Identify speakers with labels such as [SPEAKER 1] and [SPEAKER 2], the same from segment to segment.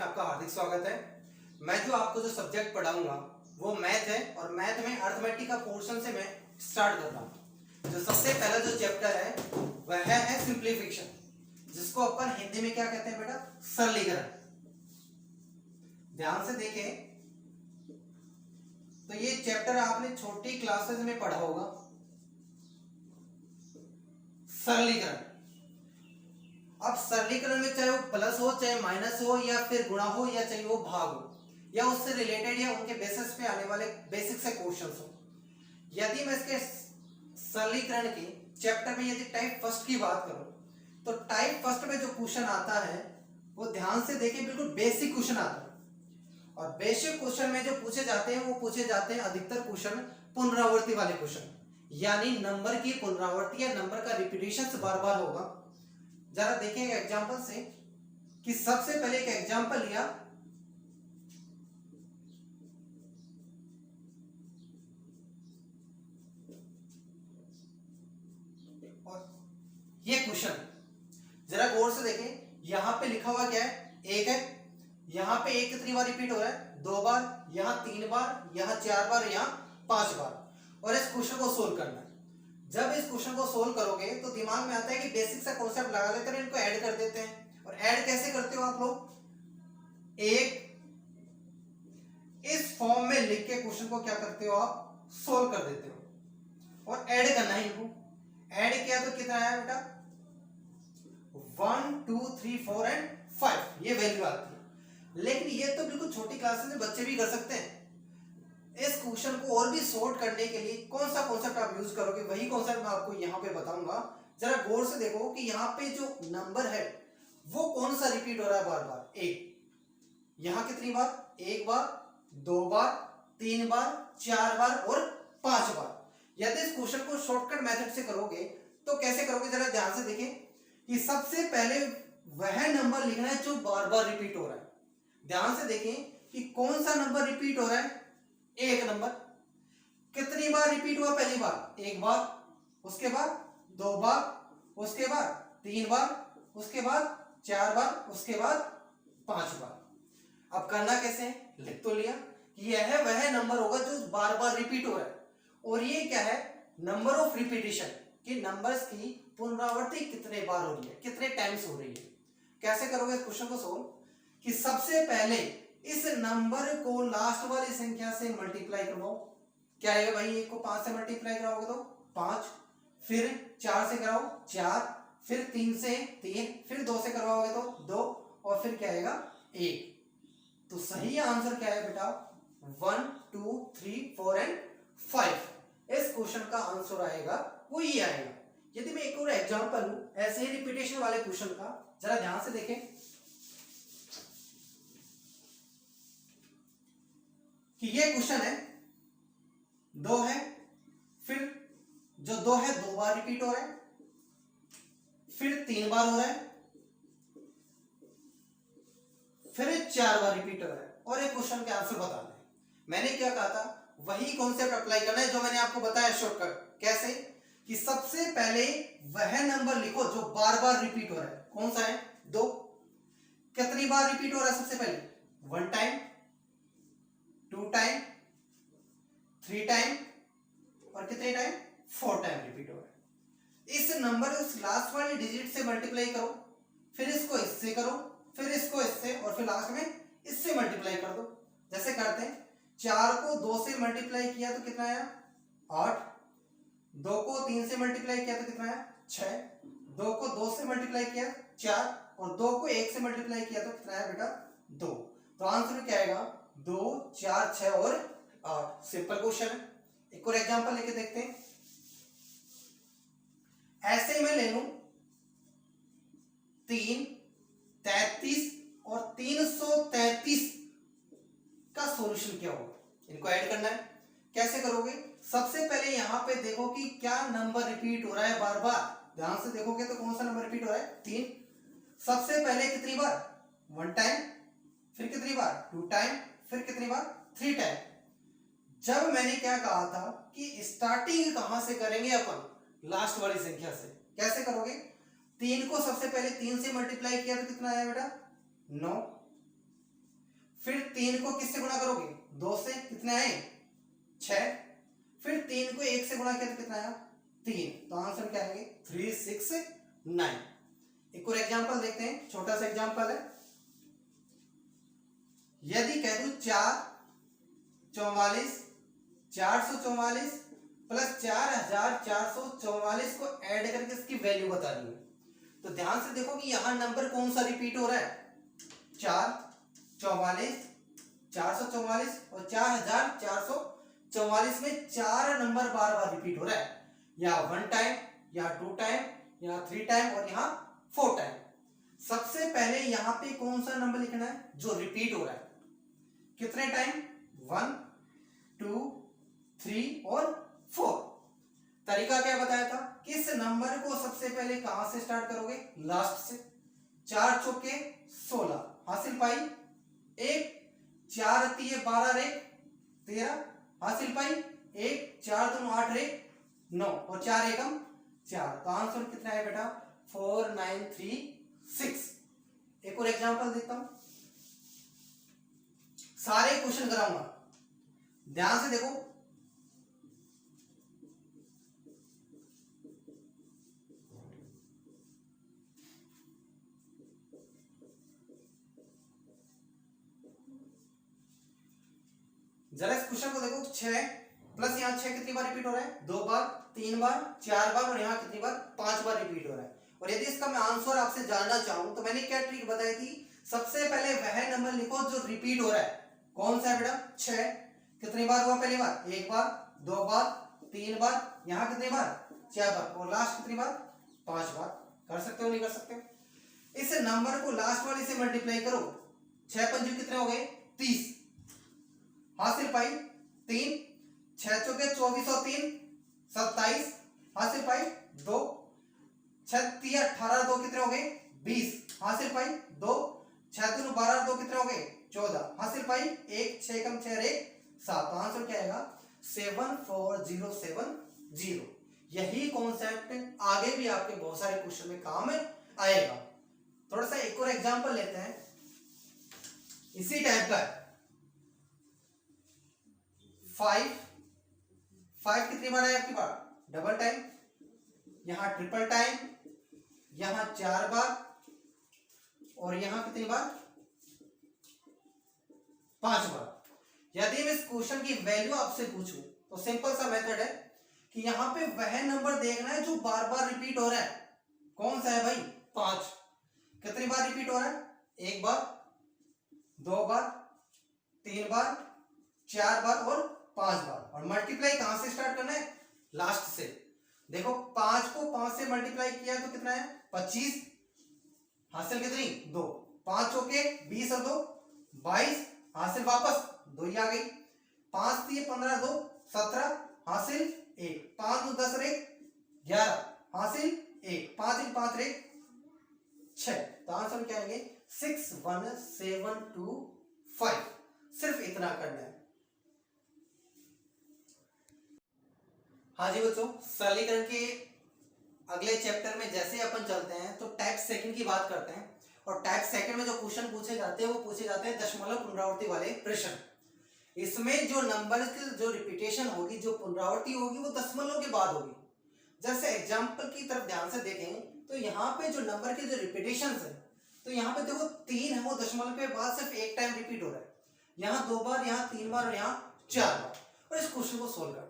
[SPEAKER 1] आपका हार्दिक स्वागत है। मैं आपको जो सब्जेक्ट पढ़ाऊंगा वो मैथ है और मैथ में अर्थमेटिक का पोर्शन से मैं स्टार्ट कर रहा हूँ। जो सबसे पहला जो चैप्टर है वह है सिंप्लीफिकेशन, जिसको अपन हिंदी में क्या कहते हैं बेटा, सरलीकरण। ध्यान से देखें तो ये चैप्टर आपने छोटी क्लासेस में पढ़ा होगा, सरलीकरण। अब सरलीकरण में चाहे वो प्लस हो, चाहे माइनस हो, या फिर गुणा हो, या चाहे वो भाग हो, या उससे रिलेटेड या उनके बेसिस पे आने वाले बेसिक से क्वेश्चंस हो। यदि मैं इसके सरलीकरण के चैप्टर में यदि टाइप फर्स्ट की बात करूं तो टाइप फर्स्ट में जो क्वेश्चन आता है वो ध्यान से देखें, बिल्कुल बेसिक क्वेश्चन आता है। और बेसिक क्वेश्चन में जो पूछे जाते हैं वो पूछे जाते हैं अधिकतर क्वेश्चन पुनरावृत्ति वाले क्वेश्चन, यानी नंबर की पुनरावृत्ति या नंबर का रिपीटेशन बार बार होगा। जरा देखेंगे एग्जांपल से कि सबसे पहले एक एग्जांपल लिया, और ये क्वेश्चन जरा गौर से देखें। यहां पे लिखा हुआ क्या है, एक है। यहां पे एक कितनी बार रिपीट हो रहा है, 2 बार, यहां 3 बार, यहां 4 बार, यहां 5 बार। और इस क्वेश्चन को सोल्व करना है। जब इस क्वेश्चन को सोल्व करोगे तो दिमाग में आता है कि बेसिक सा कॉन्सेप्ट लगा लेते हैं, इनको ऐड कर देते हैं। और ऐड कैसे करते हो आप लोग, एक इस फॉर्म में लिख के क्वेश्चन को क्या करते हो, आप सोल्व कर देते हो और ऐड करना है इनको। ऐड किया तो कितना आया बेटा, 1 2 3 4 एंड 5, ये वैल्यू आती है। लेकिन ये तो बिल्कुल छोटी क्लासेस में बच्चे भी कर सकते हैं। इस क्वेश्चन को और भी सॉर्ट करने के लिए कौन सा कॉन्सेप्ट आप यूज करोगे, वही कॉन्सेप्ट मैं आपको यहाँ पे बताऊंगा। जरा गौर से देखो कि यहाँ पे जो नंबर है वो कौन सा रिपीट हो रहा है बार बार, एक। यहाँ कितनी बार, 1 बार, 2 बार, 3 बार, 4 बार और 5 बार। यदि इस क्वेश्चन को शॉर्टकट मेथड से करोगे तो कैसे करोगे, जरा ध्यान से देखें कि सबसे पहले वह नंबर लिखना है जो बार बार रिपीट हो रहा है। ध्यान से देखें कि कौन सा नंबर रिपीट हो रहा है, एक नंबर। कितनी बार रिपीट हुआ, पहली बार 1 बार, उसके बाद 2 बार, उसके बाद 3 बार, उसके बाद 4 बार, उसके बाद 5 बार। अब करना कैसे है, लिख तो लिया कि यह वह नंबर होगा जो बार बार रिपीट हो रहा है। और ये क्या है, नंबर ऑफ रिपीटेशन, कि नंबर्स की पुनरावृत्ति कितने बार हो रही है, कितने टाइम्स हो रही है। कैसे करोगे इस क्वेश्चन को सोल्व, कि सबसे पहले इस नंबर को लास्ट वाली संख्या से मल्टीप्लाई करवाओ। क्या आएगा भाई, 1 को 5 से मल्टीप्लाई कराओगे तो 5, फिर 4 से कराओ 4, फिर 3 से 3, फिर 2 से करवाओगे तो 2, और फिर क्या आएगा 1। तो सही आंसर क्या है बेटा, 1 2 3 4 एंड 5। इस क्वेश्चन का आंसर आएगा वो ये आएगा। यदि मैं एक और एग्जांपल लूं ऐसे ही रिपीटेशन वाले क्वेश्चन का, जरा ध्यान से देखें कि ये क्वेश्चन है, 2 है, फिर जो 2 है 2 बार रिपीट हो रहा है, फिर 3 बार हो रहा है, फिर 4 बार रिपीट हो रहा है, और एक क्वेश्चन के आंसर बताना है। मैंने क्या कहा था, वही कॉन्सेप्ट अप्लाई करना है जो मैंने आपको बताया शॉर्टकट। कैसे, कि सबसे पहले वह नंबर लिखो जो बार बार रिपीट हो रहा है। कौन सा है, 2। कितनी बार रिपीट हो रहा है, सबसे पहले 1 टाइम, 2 टाइम, 3 टाइम, और कितने टाइम, 4 टाइम रिपीट हो रहा है। इस नंबर उस लास्ट वाली डिजिट से मल्टीप्लाई करो, फिर इसको इससे करो, फिर इसको इससे, और फिर लास्ट में इससे मल्टीप्लाई कर दो। जैसे करते हैं, 4 को 2 से मल्टीप्लाई किया तो कितना आया, 8। 2 को 3 से मल्टीप्लाई किया तो कितना आया, 6। 2 को 2 से मल्टीप्लाई किया 4, और 2 को 1 से मल्टीप्लाई किया तो कितना आया बेटा, 2। तो आंसर क्या आएगा, 2 4 6 और 8। सिंपल क्वेश्चन है। एक और एग्जांपल लेके देखते हैं। ऐसे ही मैं ले लूं 3 33 और 333 का सॉल्यूशन क्या होगा, इनको ऐड करना है। कैसे करोगे, सबसे पहले यहां पे देखो कि क्या नंबर रिपीट हो रहा है बार बार। ध्यान से देखोगे तो कौन सा नंबर रिपीट हो रहा है, 3। सबसे पहले कितनी बार, 1 टाइम, फिर कितनी बार, 2 टाइम, फिर कितनी बार, 3 टाइम। जब मैंने क्या कहा था कि स्टार्टिंग कहां से करेंगे अपन, लास्ट वाली संख्या से। कैसे करोगे, 3 को सबसे पहले 3 से मल्टीप्लाई किया तो कितना आया बेटा, 9। फिर 3 को किससे गुणा करोगे? 2 से, कितने आए? 6। फिर 3 को 1 से गुणा किया तो कितना आया? 3। तो आंसर क्या आएंगे? 3 6 9। एक और एग्जांपल देखते हैं, छोटा सा एग्जांपल है। यदि कह दूं 444 444 प्लस 4444 को ऐड करके इसकी वैल्यू बतानी है, तो ध्यान से देखो कि यहां नंबर कौन सा रिपीट हो रहा है? 444 444 और 4444 में 4 नंबर बार बार रिपीट हो रहा है, या 1 टाइम, या 2 टाइम, या 3 टाइम, और यहां 4 टाइम। सबसे पहले यहां पे कौन सा नंबर लिखना है जो रिपीट हो रहा है? कितने टाइम? 1 2 3 और 4। तरीका क्या बताया था? किस नंबर को सबसे पहले कहां से स्टार्ट करोगे? लास्ट से। 4 चौके 16 हासिल पाई, 1 4 3 12 रे 13 हासिल पाई, 1 4 2 8 रे 9 और 4 एकम 4। तो आंसर कितना है बेटा? 4 9 3 6। एक और एग्जांपल देता हूं, सारे क्वेश्चन कराऊंगा, ध्यान से देखो। जरा इस क्वेश्चन को देखो, 6 प्लस यहाँ 6 कितनी बार रिपीट हो रहा है? 2 बार, 3 बार, 4 बार, और यहाँ कितनी बार? 5 बार रिपीट हो रहा है। और यदि इसका मैं आंसर आपसे जानना चाहूं तो मैंने क्या ट्रिक बताई थी? सबसे पहले वह नंबर लिखो जो रिपीट हो रहा है। कौन सा है बेटा? 6। कितनी बार हुआ? पहली बार 1 बार, 2 बार, 3 बार, यहाँ कितनी बार? 4 बार, और लास्ट कितनी बार? 5 बार। कर सकते हो नहीं कर सकते? इस नंबर को लास्ट वाले से मल्टीप्लाई करो, 6 पंजे कितने हो गए? 30 हासिल पाई, 3 6 चौके 24 और 3 27 हासिल पाई, 2 6 3 18 2 कितने हो गए? 20 हासिल पाई, 2 6 3 12 2 कितने हो गए? 14 हासिल पाई, 1 6 कम 6 1 7। तो आंसर क्या आएगा? 74070। यही कॉन्सेप्ट आगे भी आपके बहुत सारे क्वेश्चन में काम आएगा। थोड़ा सा एक और एग्जांपल लेते हैं इसी टाइप का। 5 कितनी बार है आपकी बार? डबल टाइम, यहां ट्रिपल टाइम, यहां 4 बार, और यहां कितनी बार? 5 बार। यदि मैं इस क्वेश्चन की वैल्यू आपसे पूछूं तो सिंपल सा मेथड है कि यहां पे वह नंबर देखना है जो बार बार रिपीट हो रहा है। कौन सा है भाई? 5। कितनी बार रिपीट हो रहा है? 1 बार, 2 बार, 3 बार, 4 बार और 5 बार। और मल्टीप्लाई कहां से स्टार्ट करना है? लास्ट से। देखो 5 को 5 से मल्टीप्लाई किया तो कितना है? 25 हासिल कितनी? 2 5 चौके 20 और 2 22 हासिल वापस 2 ही आ गई। 5 3 15 2 17 हासिल 1 5 2 10 1 11 हासिल 1 5 3 5 1 6। तो आंसर क्या आएंगे? 61725। सिर्फ इतना करना है। हाँ जी बच्चों, सरलीकरण के अगले चैप्टर में जैसे अपन चलते हैं तो टाइप सेकंड की बात करते हैं। और टाइप सेकंड में जो क्वेश्चन पूछे जाते हैं वो पूछे जाते हैं दशमलव पुनरावृत्ति वाले प्रश्न। इसमें जो नंबर की जो रिपीटेशन होगी, जो पुनरावृत्ति होगी, वो दशमलव के बाद होगी। जैसे एग्जाम्पल की तरफ ध्यान से देखें तो यहाँ पे जो नंबर की जो रिपीटेशन है, तो यहाँ पे देखो 3 है, वो दशमलव के बाद सिर्फ एक टाइम रिपीट हो रहा है। यहाँ 2 बार, यहाँ 3 बार, और यहाँ 4 बार। और इस क्वेश्चन को सोल्व करना है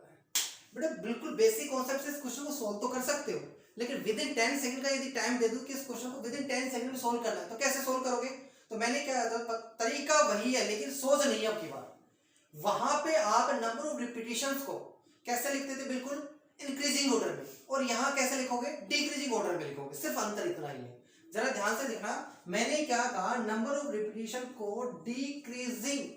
[SPEAKER 1] बेटा। बिल्कुल बेसिक कॉन्सेप्ट से इस क्वेश्चन को सोल्व तो कर सकते हो, लेकिन विद इन 10 सेकंड का यदि टाइम दे दूं कि इस क्वेश्चन को विद इन 10 सेकंड में सोल्व करना है, तो कैसे सोल्व करोगे? तो मैंने क्या तरीका वही है, लेकिन सोच नहीं है अब की बार। वहां पे आप नंबर ऑफ रिपीटिशंस को कैसे लिखते थे? बिल्कुल इंक्रीजिंग ऑर्डर में। और यहां कैसे लिखोगे? डिक्रीजिंग ऑर्डर में लिखोगे। सिर्फ अंतर इतना ही है। जरा ध्यान से देखना, मैंने क्या कहा? नंबर ऑफ रिपीटिशन को डिक्रीजिंग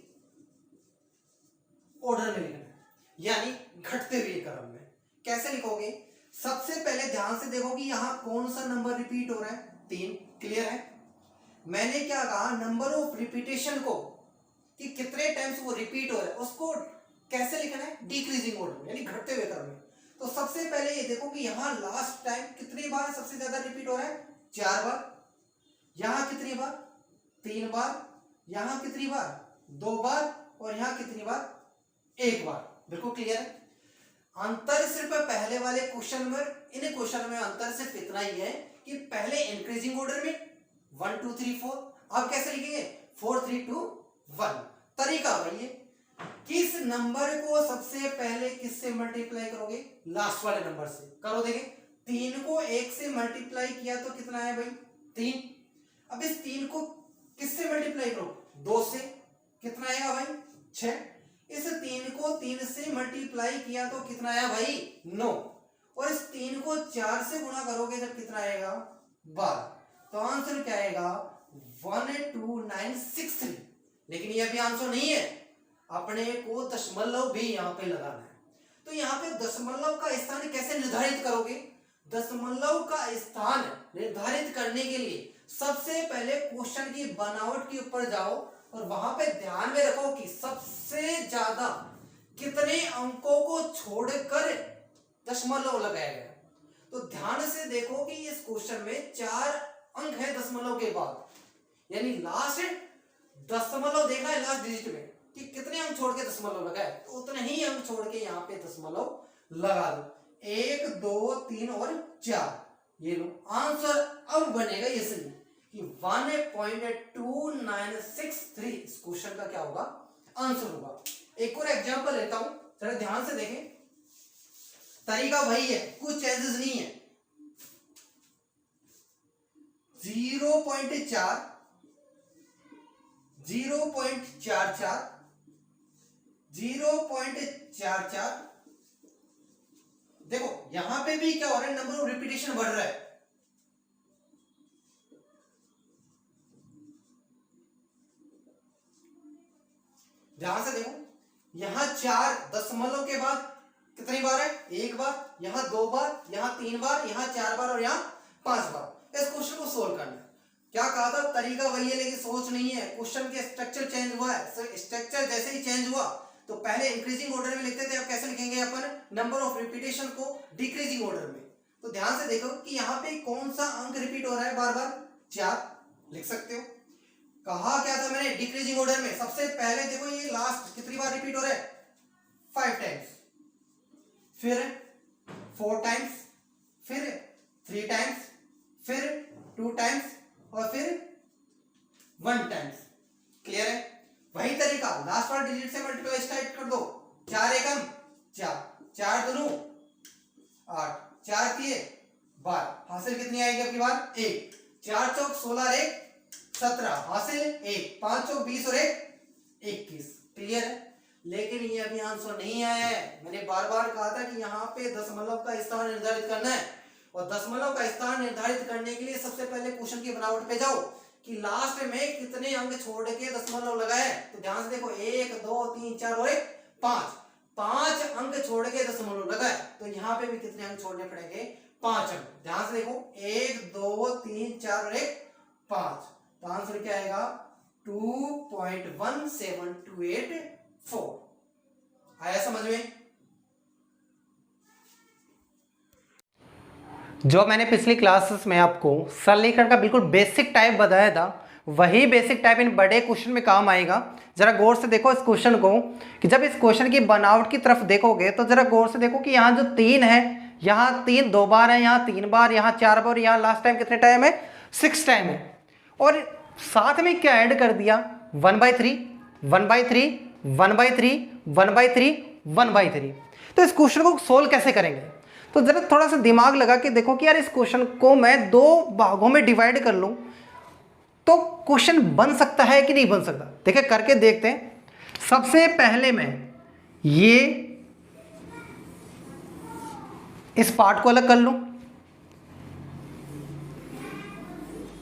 [SPEAKER 1] ऑर्डर में लिखना है, यानी घटते हुए क्रम में। कैसे लिखोगे? सबसे पहले ध्यान से देखो कि यहां कौन सा नंबर रिपीट हो रहा है? 3। क्लियर है? मैंने क्या कहा? नंबर ऑफ रिपीटेशन को कि कितने टाइम्स वो रिपीट हो रहा है, उसको कैसे लिखना है? डिक्रीजिंग ऑर्डर में, यानी घटते हुए क्रम में। तो सबसे पहले ये देखो कि यहां लास्ट टाइम कितनी बार सबसे ज्यादा रिपीट हो रहा है? 4 बार। यहां कितनी बार? 3 बार। यहां कितनी बार? 2 बार और यहाँ कितनी बार, 1 बार। बिल्कुल क्लियर है। अंतर सिर्फ पहले वाले क्वेश्चन में, इन क्वेश्चन में अंतर सिर्फ इतना ही है कि पहले इंक्रीजिंग ऑर्डर में 1 2 3 4, अब कैसे लिखेंगे 4 3 2 1। तरीका वही है, किस नंबर को सबसे पहले किससे मल्टीप्लाई करोगे, लास्ट वाले नंबर से। करो देखें, 3 को 1 से मल्टीप्लाई किया तो कितना है भाई 3। अब इस 3 को किससे मल्टीप्लाई करो, 2 से, कितना आएगा भाई 6। इस 3 को 3 से मल्टीप्लाई किया तो कितना आया भाई 9। और इस 3 को 4 से गुणा करोगे जब कितना आएगा 12। तो आंसर क्या आएगा 12963। लेकिन ये अभी आंसर नहीं है, अपने को दशमलव भी यहाँ पे लगाना है। तो यहाँ पे दशमलव का स्थान कैसे निर्धारित करोगे, दशमलव का स्थान निर्धारित करने के लिए सबसे पहले क्वेश्चन की बनावट के ऊपर जाओ और वहां पे ध्यान में रखो कि सबसे ज्यादा कितने अंकों को छोड़कर दशमलव लगाया गया। तो ध्यान से देखो कि इस क्वेश्चन में 4 अंक है दशमलव के बाद, यानी लास्ट दशमलव देखना है लास्ट डिजिट में कि कितने अंक छोड़ के दशमलव लगाए, तो उतने ही अंक छोड़ के यहाँ पे दशमलव लगा दो। 1 2 3 और 4, ये लो आंसर अब बनेगा ये सही कि 1.2963 इस क्वेश्चन का क्या होगा आंसर होगा। एक और एग्जांपल लेता हूं, जरा ध्यान से देखें। तरीका वही है, कुछ चेंजेस नहीं है। 0.4 0.44 0.44। देखो यहां पे भी क्या हो रहा है, नंबर ऑफ रिपीटेशन बढ़ रहा है। ध्यान से देखो, यहां 4 दशमलव के बाद कितनी बार है, 1 बार, यहां 2 बार, यहां 3 बार, यहां 4 बार और यहां 5 बार। इस क्वेश्चन को सोल्व करना है। क्या कहा था, तरीका वही है लेकिन सोच नहीं है। क्वेश्चन के स्ट्रक्चर चेंज हुआ है। स्ट्रक्चर जैसे ही चेंज हुआ तो पहले इंक्रीजिंग ऑर्डर में लिखते थे, अब कैसे लिखेंगे अपन, नंबर ऑफ रिपीटेशन को डिक्रीजिंग ऑर्डर में। तो ध्यान से देखो कि यहाँ पे कौन सा अंक रिपीट हो रहा है बार बार, 4 लिख सकते हो। कहा क्या था मैंने, डिक्रीजिंग ऑर्डर में। सबसे पहले देखो ये लास्ट कितनी बार रिपीट हो रहा है, 5 टाइम्स, फिर 4 टाइम्स, फिर 3 टाइम्स, फिर 2 टाइम्स और फिर 1 टाइम्स। क्लियर है। वही तरीका लास्ट वाला डिजिट से मल्टीप्लाई स्टार्ट कर दो। 4 एकम 4, 4 दूनी 8, 4 तिये 12, हासिल कितनी आएगी आपकी बार 1। 4 चौक 16 और 1 17, हासिल 1, 5 चौक 20 और 1 21। क्लियर है। लेकिन ये अभी आंसर नहीं आया है। मैंने बार बार कहा था कि यहाँ पे दशमलव का स्थान निर्धारित करना है, और दशमलव का स्थान निर्धारित करने के लिए सबसे पहले क्वेश्चन की बनावट पे जाओ कि लास्ट में कितने अंक छोड़ के दशमलव लगाए। तो ध्यान से देखो 1 2 3 4 और 1 5, 5 अंक छोड़ के दशमलव लगाए। तो यहाँ पे भी कितने अंक छोड़ने पड़ेंगे, 5 अंक। ध्यान से देखो 1 2 3 4 और 1 5। तो आंसर क्या आएगा 2.17284। आया समझ में।
[SPEAKER 2] जो मैंने पिछली क्लासेस में आपको सरलीकरण का बिल्कुल बेसिक टाइप बताया था, वही बेसिक टाइप इन बड़े क्वेश्चन में काम आएगा। जरा गौर से देखो इस क्वेश्चन को, कि जब इस क्वेश्चन की बनावट की तरफ देखोगे तो जरा गौर से देखो कि यहाँ जो 3 है, यहाँ 3 2 बार है, यहाँ 3 बार, यहाँ 4 बार, यहाँ लास्ट टाइम कितने टाइम है 6 टाइम है। और साथ में क्या ऐड कर दिया 1/3 1/3 1/3 1/3 1/3। तो इस क्वेश्चन को सोल्व कैसे करेंगे, तो जरा थोड़ा सा दिमाग लगा के देखो कि यार इस क्वेश्चन को मैं 2 भागों में डिवाइड कर लूं तो क्वेश्चन बन सकता है कि नहीं बन सकता। देखिए करके देखते हैं। सबसे पहले मैं ये इस पार्ट को अलग कर लूं,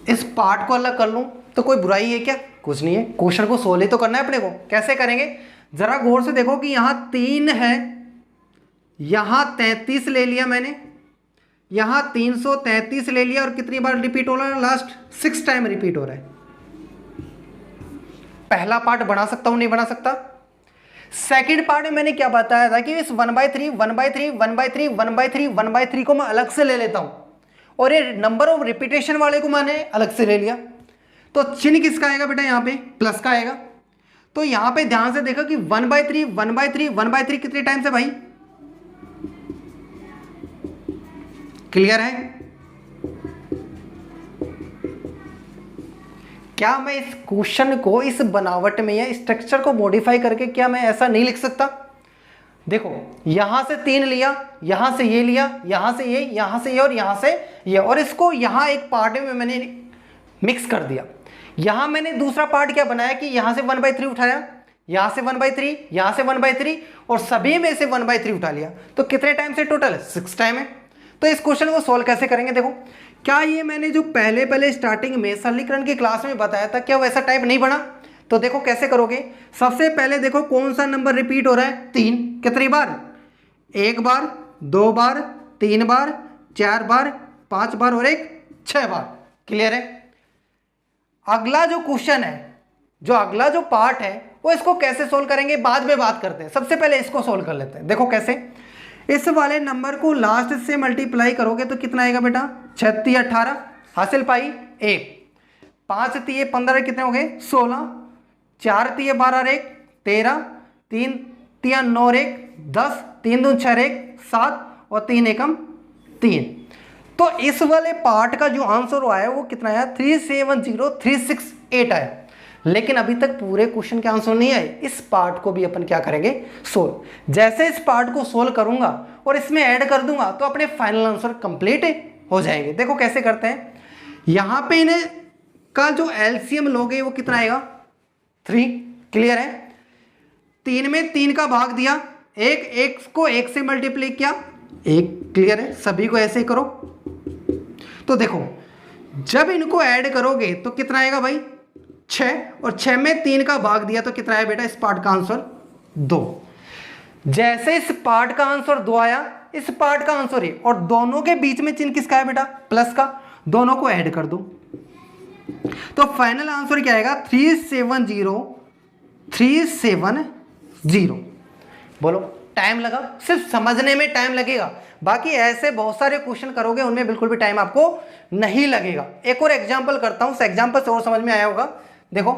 [SPEAKER 2] इस पार्ट को अलग कर लूं तो कोई बुराई है क्या, कुछ नहीं है। क्वेश्चन को सोल्व ही तो करना है अपने को। कैसे करेंगे, जरा गौर से देखो कि यहां 3 है, यहां 33 ले लिया मैंने, यहां 333 ले लिया, और कितनी बार रिपीट हो रहा है, लास्ट 6 टाइम रिपीट हो रहा है। पहला पार्ट बना सकता हूं नहीं बना सकता। सेकंड पार्ट में मैंने क्या बताया था कि इस 1/3 1/3 1/3 1/3 1/3 को मैं अलग से ले लेता हूं, और ये नंबर ऑफ रिपीटेशन वाले को मैंने अलग से ले लिया। तो चिन्ह किसका आएगा बेटा, यहां पे प्लस का आएगा। तो यहाँ पे ध्यान से देखो कि 1/3 1/3 1/3 कितने टाइम्स है भाई? क्लियर है? क्या मैं इस क्वेश्चन को इस बनावट में या स्ट्रक्चर को मॉडिफाई करके क्या मैं ऐसा नहीं लिख सकता? देखो यहां से 3 लिया, यहां से ये लिया, यहां से ये, यहां से ये और यहां से ये, और इसको यहां एक पार्ट में मैंने मिक्स कर दिया। यहां मैंने दूसरा पार्ट क्या बनाया कि यहां से 1/3 उठाया, यहां से 1/3, यहां से 1/3 और सभी में से 1/3 उठा लिया। तो कितने टाइम से टोटल है? 6 टाइम है। तो इस क्वेश्चन को सोल्व कैसे करेंगे? देखो क्या ये मैंने जो पहले स्टार्टिंग में सरलीकरण की क्लास में बताया था, क्या वैसा टाइप नहीं बना? तो देखो कैसे करोगे। सबसे पहले देखो कौन सा नंबर रिपीट हो रहा है? 3। कितनी बार? 1 बार, 2 बार, 3 बार, 4 बार, 5 बार और 6 बार। क्लियर है? अगला जो क्वेश्चन है, जो अगला जो पार्ट है, वो इसको कैसे सोल्व करेंगे बाद में बात करते हैं। सबसे पहले इसको सोल्व कर लेते हैं। देखो कैसे, इस वाले नंबर को लास्ट से मल्टीप्लाई करोगे तो कितना आएगा बेटा? 6 × 18 हासिल पाई 1, 5 × 15 कितने हो गए? 16, 4 × 12 1, 13, 3 × 9 1, 10, 3 दूनी 6 1, 7 और 3 एकम 3। तो इस वाले पार्ट का जो आंसर आया वो कितना आया? 370368 आया। लेकिन अभी तक पूरे क्वेश्चन के आंसर नहीं आए। इस पार्ट को भी अपन क्या करेंगे? सोल्व। जैसे इस पार्ट को सोल्व करूंगा और इसमें ऐड कर दूंगा तो अपने फाइनल आंसर कंप्लीट हो जाएंगे। देखो कैसे करते हैं। यहां पे इन्हें का जो एलसीएम लोगे वो कितना आएगा? 3। क्लियर है? 3 में 3 का भाग दिया, एक को 1 से मल्टीप्लाई किया, 1। क्लियर है? सभी को ऐसे ही करो। तो देखो जब इनको ऐड करोगे तो कितना आएगा भाई? 6, और 6 में 3 का भाग दिया तो कितना आया बेटा? इस पार्ट का आंसर 2। जैसे इस पार्ट का आंसर 2 आया, इस पार्ट का आंसर है, और दोनों के बीच में चिन्ह किसका है बेटा? प्लस का। दोनों को ऐड कर दो तो फाइनल आंसर क्या आएगा? 370370। बोलो टाइम लगा? सिर्फ समझने में टाइम लगेगा, बाकी ऐसे बहुत सारे क्वेश्चन करोगे उनमें बिल्कुल भी टाइम आपको नहीं लगेगा। एक और एग्जांपल करता हूं, उस एग्जांपल से और समझ में आया होगा। देखो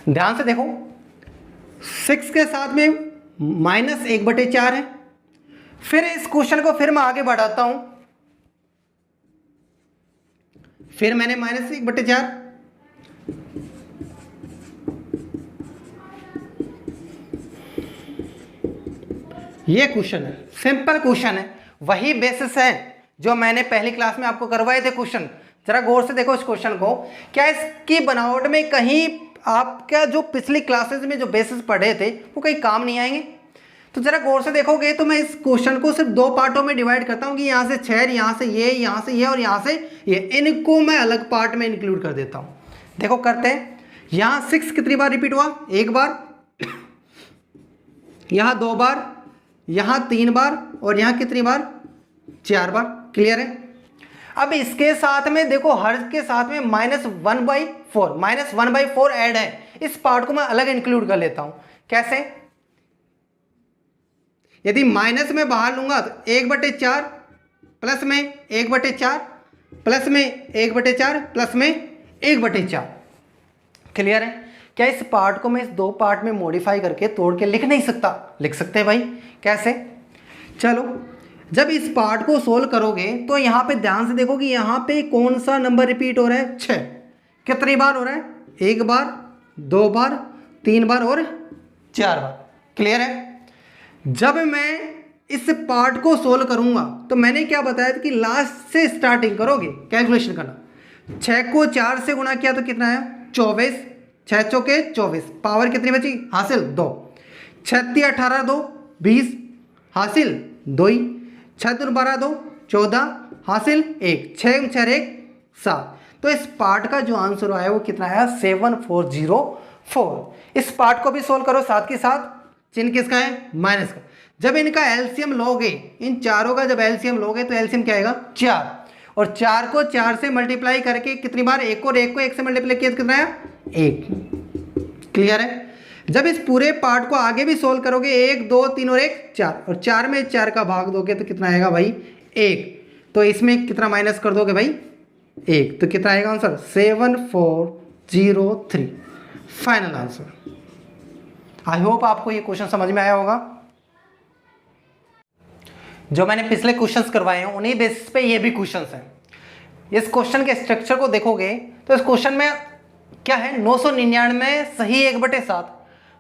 [SPEAKER 2] ध्यान से देखो, 6 के साथ में -1/4 है। फिर इस क्वेश्चन को फिर मैं आगे बढ़ाता हूं, फिर मैंने -1/4, ये क्वेश्चन है, सिंपल क्वेश्चन है, वही बेसिस है जो मैंने पहली क्लास में आपको करवाए थे क्वेश्चन। जरा गौर से देखो इस क्वेश्चन को। क्या इसकी बनावट में कहीं आपका जो पिछली क्लासेस में जो बेसिस पढ़े थे वो कहीं काम नहीं आएंगे? तो जरा गौर से देखोगे तो मैं इस क्वेश्चन को सिर्फ 2 पार्टों में डिवाइड करता हूँ कि यहाँ से 6, यहाँ से ये, यहाँ से ये और यहाँ से ये, इनको मैं अलग पार्ट में इंक्लूड कर देता हूँ। देखो करते हैं। यहाँ 6 कितनी बार रिपीट हुआ? 1 बार, यहाँ 2 बार, यहाँ 3 बार और यहाँ कितनी बार? 4 बार। क्लियर है? अब इसके साथ में देखो हर के साथ में -1/4 ऐड है। इस पार्ट को मैं अलग इंक्लूड कर लेता हूं। कैसे? यदि माइनस में बाहर लूंगा तो 1/4 प्लस में 1/4 प्लस में 1/4 प्लस में 1/4। क्लियर है? क्या इस पार्ट को मैं इस 2 पार्ट में मॉडिफाई करके तोड़ के लिख नहीं सकता? लिख सकते हैं भाई। कैसे? चलो जब इस पार्ट को सोल्व करोगे तो यहाँ पे ध्यान से देखो कि यहाँ पे कौन सा नंबर रिपीट हो रहा है? 6। कितनी बार हो रहा है? 1 बार, 2 बार, 3 बार और 4 बार। क्लियर है? जब मैं इस पार्ट को सोल्व करूंगा तो मैंने क्या बताया था कि लास्ट से स्टार्टिंग करोगे कैलकुलेशन करना। 6 को 4 से गुणा किया तो कितना आया? 24। 6 चौके 24, पावर कितनी बची? हासिल 2। 6 × 18 2, 20 हासिल 2 ही। 6 × 12 2, 14 हासिल 1। 6 × 6 1 7। तो इस पार्ट का जो आंसर आया वो कितना आया? 7404। इस पार्ट को भी सोल्व करो, साथ के साथ चिन्ह किसका है? माइनस का। जब इनका एलसीएम लोगे, इन चारों का जब एलसीएम लोगे तो एलसीएम क्या आएगा? 4। और 4 को 4 से मल्टीप्लाई करके कितनी बार? 1 और 1 को 1 से मल्टीप्लाई किया तो कितना आया? 1। क्लियर है? जब इस पूरे पार्ट को आगे भी सोल्व करोगे, 1 2 3 और 1 4, और 4 में 4 का भाग दोगे तो कितना आएगा भाई? 1। तो इसमें कितना माइनस कर दोगे भाई? 1, तो कितना आएगा answer 7403 final answer. I hope आपको ये क्वेश्चन समझ में आया होगा। जो मैंने पिछले क्वेश्चंस करवाए हैं उन्हीं बेसिस पे ये भी क्वेश्चंस हैं। इस क्वेश्चन के स्ट्रक्चर को देखोगे तो इस क्वेश्चन में क्या है, 999 सही 1/7,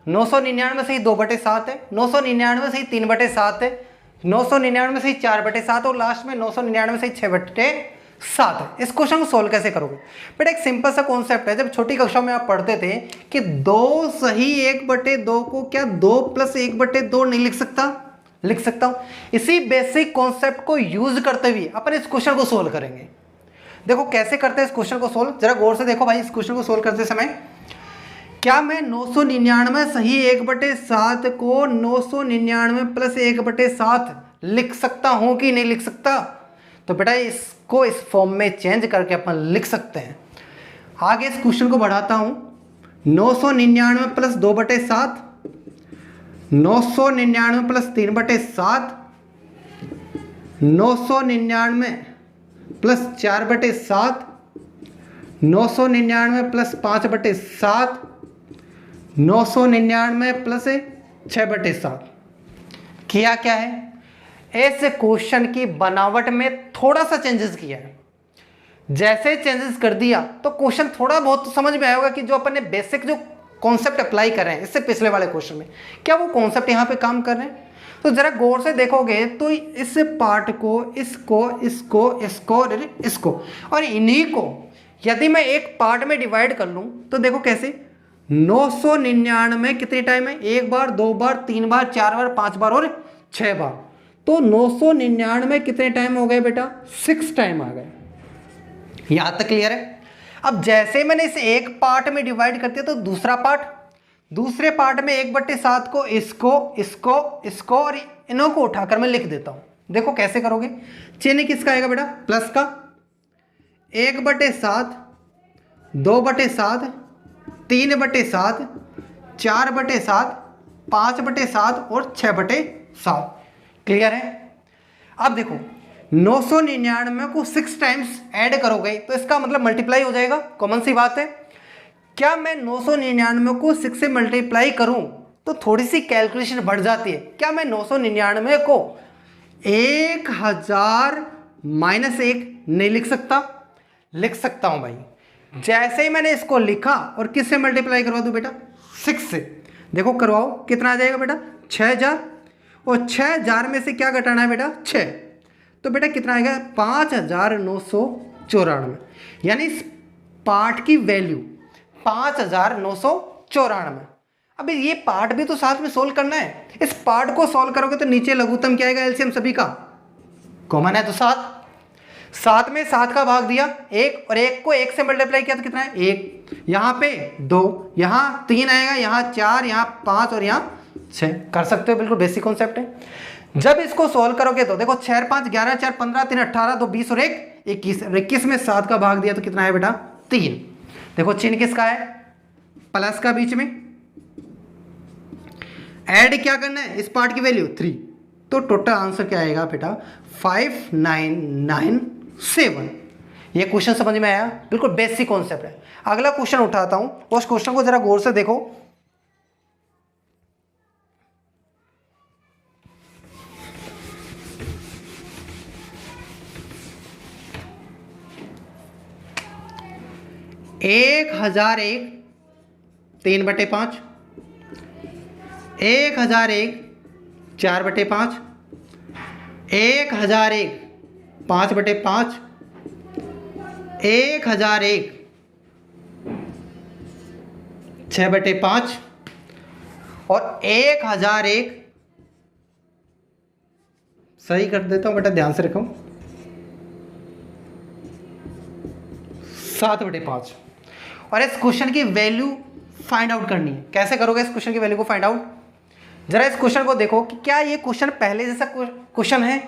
[SPEAKER 2] 999 सही 2/7 है, 999 सही 3/7 है, 999 सही 4/7 और लास्ट में 999 सही 6/7 है। इस क्वेश्चन को सोल्व कैसे करोगे बेटा, एक सिंपल सा कॉन्सेप्ट है। जब छोटी कक्षा में आप पढ़ते थे कि 2 सही 1/2 को क्या 2 + 1/2 नहीं लिख सकता, लिख सकता हूं। इसी बेसिक कॉन्सेप्ट को यूज करते हुए अपन इस क्वेश्चन को सोल्व करेंगे। देखो कैसे करते हैं इस क्वेश्चन को सोल्व, जरा गौर से देखो भाई। इस क्वेश्चन को सोल्व करते समय क्या मैं 999 सही 1/7 को 999 + 1/7 लिख सकता हूं कि नहीं लिख सकता? तो बेटा इसको इस फॉर्म में चेंज करके अपन लिख सकते हैं। आगे इस क्वेश्चन को बढ़ाता हूं, 999 + 2/7, 999 + 3/7, 999 + 4/7, 999 + 5/7, 999 + 6/7। किया क्या है, इस क्वेश्चन की बनावट में थोड़ा सा चेंजेस किया है। जैसे चेंजेस कर दिया तो क्वेश्चन थोड़ा बहुत तो समझ में आएगा कि जो अपन ने बेसिक जो कॉन्सेप्ट अप्लाई कर रहे हैं इससे पिछले वाले क्वेश्चन में, क्या वो कॉन्सेप्ट यहाँ पे काम कर रहे हैं। तो जरा गौर से देखोगे तो इस पार्ट को, इसको, इसको, इसको और इसको, और इन्हीं को यदि मैं एक पार्ट में डिवाइड कर लूं तो देखो कैसे, 999 कितने टाइम है, 1 बार, 2 बार, 3 बार, 4 बार, 5 बार और 6 बार। तो 999 कितने टाइम हो गए बेटा, 6 टाइम आ गए। यहां तक क्लियर है। अब जैसे मैंने इसे एक पार्ट में डिवाइड कर दिया तो दूसरा पार्ट, दूसरे पार्ट में 1/7 को इसको, इसको, इसको और इन्हों को उठाकर मैं लिख देता हूं। देखो कैसे करोगे, चिन्ह किसका आएगा बेटा, प्लस का, 1/7, 2/7, 3/7, 4/7, 5/7 और 6/7। क्लियर है। अब देखो 999 को 6 टाइम्स ऐड करोगे तो इसका मतलब मल्टीप्लाई हो जाएगा, कॉमन सी बात है। क्या मैं 999 को 6 से मल्टीप्लाई करूं तो थोड़ी सी कैलकुलेशन बढ़ जाती है। क्या मैं 999 को 1000 - 1 नहीं लिख सकता? लिख सकता हूं भाई। जैसे ही मैंने इसको लिखा और किससे मल्टीप्लाई करवा दूं बेटा, 6 से। देखो करवाओ, कितना आ जाएगा बेटा, 6000, और 6000 में से क्या घटाना है बेटा, 6, तो बेटा कितना आएगा 5994, यानी इस पार्ट की वैल्यू 5994। अब ये पार्ट भी तो साथ में सोल्व करना है। इस पार्ट को सोल्व करोगे तो नीचे लघुत्तम क्या आएगा, एलसीएम सभी का कॉमन है तो 7, 7 में 7 का भाग दिया 1, और 1 को 1 से मल्टीप्लाई किया तो कितना है 1, यहाँ पे 2, यहाँ 3 आएगा, यहाँ 4, यहाँ 5 और यहाँ 6। कर सकते हो, बिल्कुल बेसिक कॉन्सेप्ट है। जब इसको सोल्व करोगे तो देखो 6 5 11 4 15 3 18 2 20 और 1 21, 21 में 7 का भाग दिया तो कितना है बेटा 3। देखो चिन्ह किसका है, प्लस का, बीच में ऐड क्या करना है, इस पार्ट की वैल्यू 3, तो टोटल आंसर क्या आएगा बेटा 5997। ये क्वेश्चन समझ में आया, बिल्कुल बेसिक कॉन्सेप्ट है। अगला क्वेश्चन उठाता हूं, उस क्वेश्चन को जरा गौर से देखो। एक 1001 3/5, 1001 4/5, 1001 5/5, 1001 6/5 और 1001, सही कर देता हूं बेटा, ध्यान से रखो, 7/5। और इस क्वेश्चन की वैल्यू फाइंड आउट करनी है। कैसे करोगे इस क्वेश्चन की वैल्यू को फाइंड आउट, जरा इस क्वेश्चन को देखो कि क्या ये क्वेश्चन पहले जैसा क्वेश्चन है,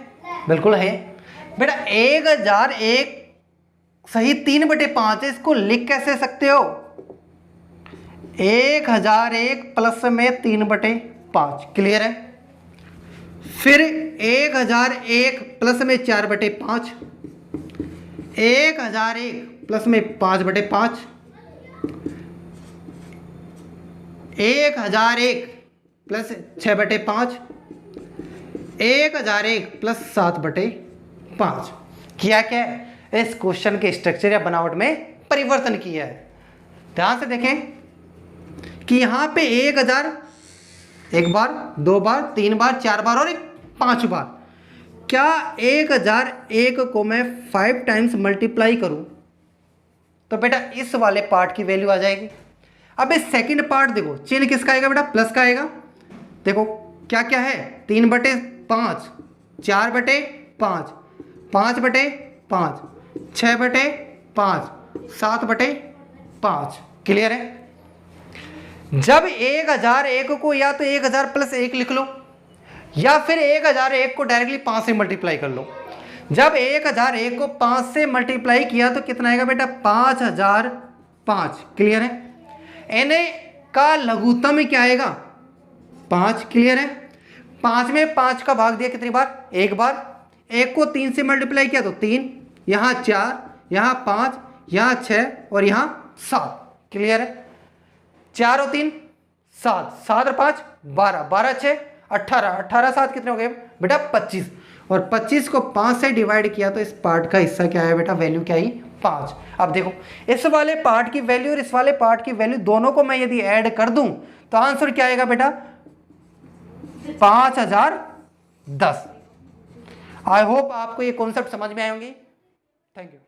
[SPEAKER 2] बिल्कुल है बेटा। 1001 सही 3/5 है, इसको लिख कैसे सकते हो, 1001 प्लस में 3/5। क्लियर है। फिर 1001 प्लस में 4/5, 1001 प्लस में 5/5, 1001 प्लस 6/5, 1001 प्लस 7/5। किया क्या है? इस क्वेश्चन के स्ट्रक्चर या बनावट में परिवर्तन किया है। ध्यान से देखें कि यहाँ पे 1000 एक बार, 2 बार, 3 बार, 4 बार और 5 बार। क्या 1001 को मैं 5 टाइम्स मल्टीप्लाई करूं तो बेटा इस वाले पार्ट की वैल्यू आ जाएगी। अब इस सेकंड पार्ट देखो, चिन्ह किसका आएगा बेटा? प्लस का आएगा। देखो क्या क्या है, 3/5, 4/5, 5/5, 6/5, 7/5। क्लियर है? जब 1001 को या तो 1000 प्लस 1 लिख लो या फिर 1001 को डायरेक्टली 5 से मल्टीप्लाई कर लो। जब 1001 को 5 से मल्टीप्लाई किया तो कितना आएगा बेटा? 5005। क्लियर है? n का लघुत्तम क्या आएगा? 5। क्लियर है? 5 में 5 का भाग दिया कितनी बार? 1 बार। 1 को 3 से मल्टीप्लाई किया तो 3, यहाँ 4, यहाँ 5, यहाँ 6 और यहाँ 7। क्लियर है? 4 और 3 7, 7 और 5 12, 12 6 18, 18 7 कितने हो गए बेटा? 25। और 25 को 5 से डिवाइड किया तो इस पार्ट का हिस्सा क्या है बेटा? वैल्यू क्या आई? 5। अब देखो इस वाले पार्ट की वैल्यू और इस वाले पार्ट की वैल्यू दोनों को मैं यदि ऐड कर दूं तो आंसर क्या आएगा बेटा? 5010। आई होप आपको ये कॉन्सेप्ट समझ में आए होंगे। Thank you.